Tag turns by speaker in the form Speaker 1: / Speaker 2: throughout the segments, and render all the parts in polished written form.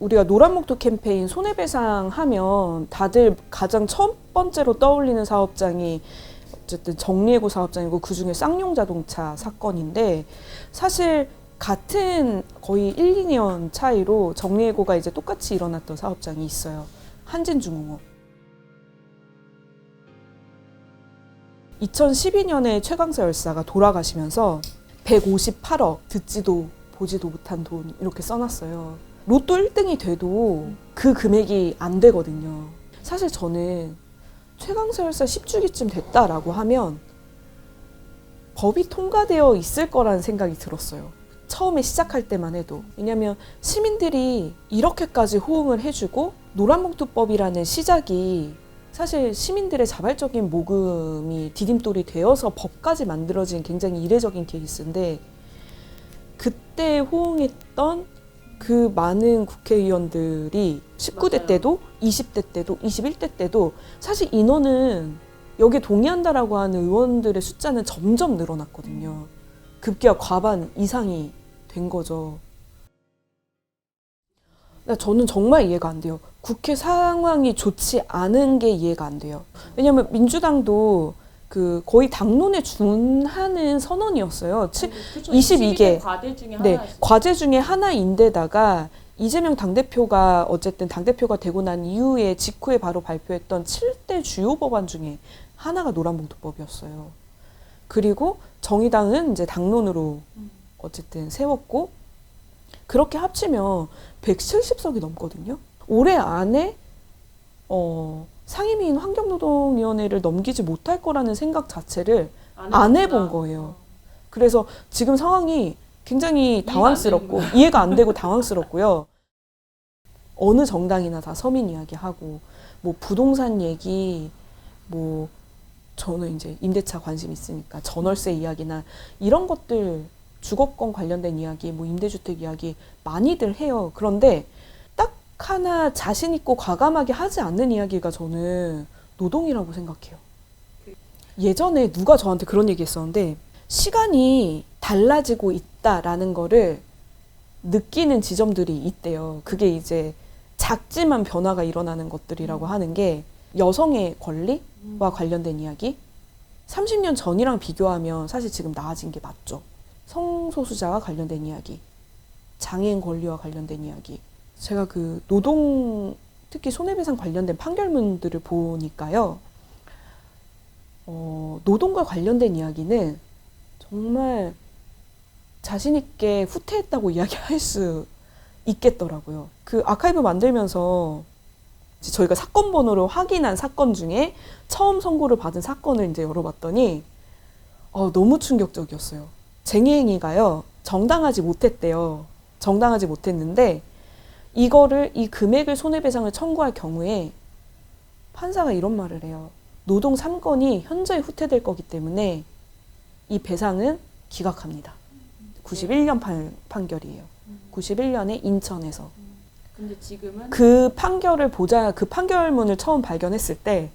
Speaker 1: 우리가 노란목토 캠페인 손해배상 하면 다들 가장 첫 번째로 떠올리는 사업장이 어쨌든 정리해고 사업장이고 그중에 쌍용자동차 사건인데 사실 같은 거의 1, 2년 차이로 정리해고가 이제 똑같이 일어났던 사업장이 있어요. 한진중공업. 2012년에 최강사 열사가 돌아가시면서 158억 듣지도 보지도 못한 돈 이렇게 써놨어요. 로또 1등이 돼도 그 금액이 안 되거든요. 사실 저는 최강사 열사 10주기쯤 됐다라고 하면 법이 통과되어 있을 거라는 생각이 들었어요. 처음에 시작할 때만 해도. 왜냐하면 시민들이 이렇게까지 호응을 해주고 노란봉투법이라는 시작이 사실 시민들의 자발적인 모금이 디딤돌이 되어서 법까지 만들어진 굉장히 이례적인 케이스인데 그때 호응했던 그 많은 국회의원들이 19대
Speaker 2: 맞아요.
Speaker 1: 때도 20대 때도 21대 때도 사실 인원은 여기에 동의한다라고 하는 의원들의 숫자는 점점 늘어났거든요. 급기야 과반 이상이 된 거죠. 저는 정말 이해가 안 돼요. 국회 상황이 좋지 않은 게 이해가 안 돼요. 왜냐하면 민주당도 그 거의 당론에 준하는 선언이었어요. 22개
Speaker 2: 과제 중에
Speaker 1: 네,
Speaker 2: 하나였어요.
Speaker 1: 과제 중에 하나인데다가 이재명 당대표가 어쨌든 당대표가 되고 난 이후에 직후에 바로 발표했던 7대 주요 법안 중에 하나가 노란봉투법이었어요. 그리고 정의당은 이제 당론으로 어쨌든 세웠고 그렇게 합치면 170석이 넘거든요. 올해 안에 상임위인 환경노동위원회를 넘기지 못할 거라는 생각 자체를 안 해본 거예요. 그래서 지금 상황이 굉장히 당황스럽고 이해가 안 되고 당황스럽고요. 어느 정당이나 다 서민 이야기하고 뭐 부동산 얘기 뭐 저는 이제 임대차 관심 있으니까 전월세 이야기나 이런 것들 주거권 관련된 이야기 뭐 임대주택 이야기 많이들 해요. 그런데 딱 하나 자신 있고 과감하게 하지 않는 이야기가 저는 노동이라고 생각해요. 예전에 누가 저한테 그런 얘기 했었는데 시간이 달라지고 있다라는 거를 느끼는 지점들이 있대요. 그게 이제 작지만 변화가 일어나는 것들이라고 하는 게 여성의 권리와 관련된 이야기 30년 전이랑 비교하면 사실 지금 나아진 게 맞죠. 성소수자와 관련된 이야기 장애인 권리와 관련된 이야기 제가 그 노동 특히 손해배상 관련된 판결문들을 보니까요. 노동과 관련된 이야기는 정말 자신 있게 후퇴했다고 이야기할 수 있겠더라고요. 그 아카이브 만들면서 저희가 사건 번호를 확인한 사건 중에 처음 선고를 받은 사건을 이제 열어봤더니 너무 충격적이었어요. 쟁의행위가요 정당하지 못했대요. 정당하지 못했는데 이 금액을 손해배상을 청구할 경우에 판사가 이런 말을 해요. 노동 3건이 현저히 후퇴될 거기 때문에 이 배상은 기각합니다. 91년 판결이에요. 91년에 인천에서.
Speaker 2: 근데 지금은
Speaker 1: 그 판결문을 처음 발견했을 때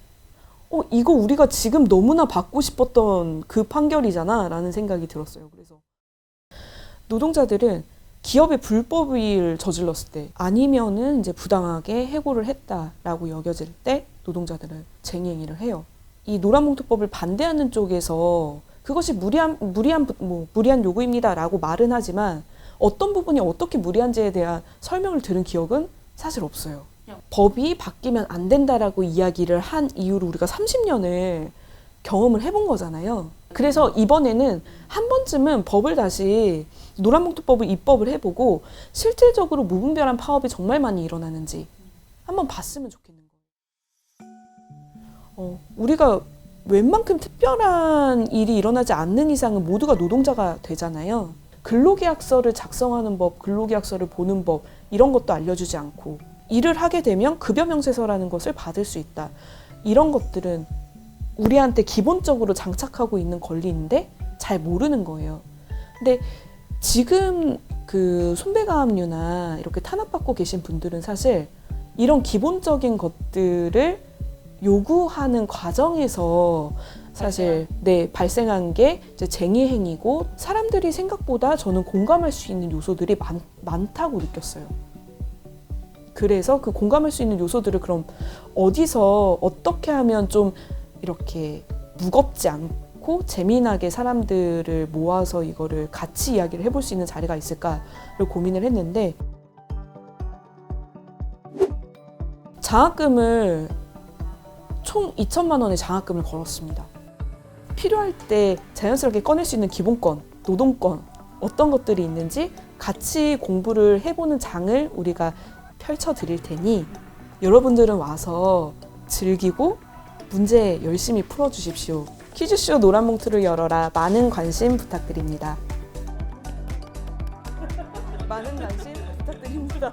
Speaker 1: 이거 우리가 지금 너무나 받고 싶었던 그 판결이잖아 라는 생각이 들었어요. 그래서 노동자들은 기업의 불법을 저질렀을 때 아니면은 이제 부당하게 해고를 했다라고 여겨질 때 노동자들은 쟁의행위를 해요. 이 노란봉투법을 반대하는 쪽에서 그것이 무리한 요구입니다라고 말은 하지만 어떤 부분이 어떻게 무리한지에 대한 설명을 들은 기억은 사실 없어요. 법이 바뀌면 안 된다라고 이야기를 한 이후로 우리가 30년을 경험을 해본 거잖아요. 그래서 이번에는 한 번쯤은 법을 다시 노란봉투법을 입법을 해보고 실질적으로 무분별한 파업이 정말 많이 일어나는지 한번 봤으면 좋겠는 거예요. 우리가 웬만큼 특별한 일이 일어나지 않는 이상은 모두가 노동자가 되잖아요. 근로계약서를 작성하는 법, 근로계약서를 보는 법 이런 것도 알려주지 않고 일을 하게 되면 급여명세서라는 것을 받을 수 있다. 이런 것들은 우리한테 기본적으로 장착하고 있는 권리인데 잘 모르는 거예요. 근데 지금 그 손배가압류나 이렇게 탄압받고 계신 분들은 사실 이런 기본적인 것들을 요구하는 과정에서 사실 발생한 게 이제 쟁의행위고 사람들이 생각보다 저는 공감할 수 있는 요소들이 많다고 느꼈어요. 그래서 그 공감할 수 있는 요소들을 그럼 어디서 어떻게 하면 좀 이렇게 무겁지 않고 재미나게 사람들을 모아서 이거를 같이 이야기를 해볼 수 있는 자리가 있을까를 고민을 했는데, 장학금을 총 2천만 원의 장학금을 걸었습니다. 필요할 때 자연스럽게 꺼낼 수 있는 기본권, 노동권, 어떤 것들이 있는지 같이 공부를 해보는 장을 우리가 펼쳐드릴 테니 여러분들은 와서 즐기고 문제 열심히 풀어주십시오. 퀴즈쇼 노란 봉투를 열어라. 많은 관심 부탁드립니다. 많은 관심 부탁드립니다.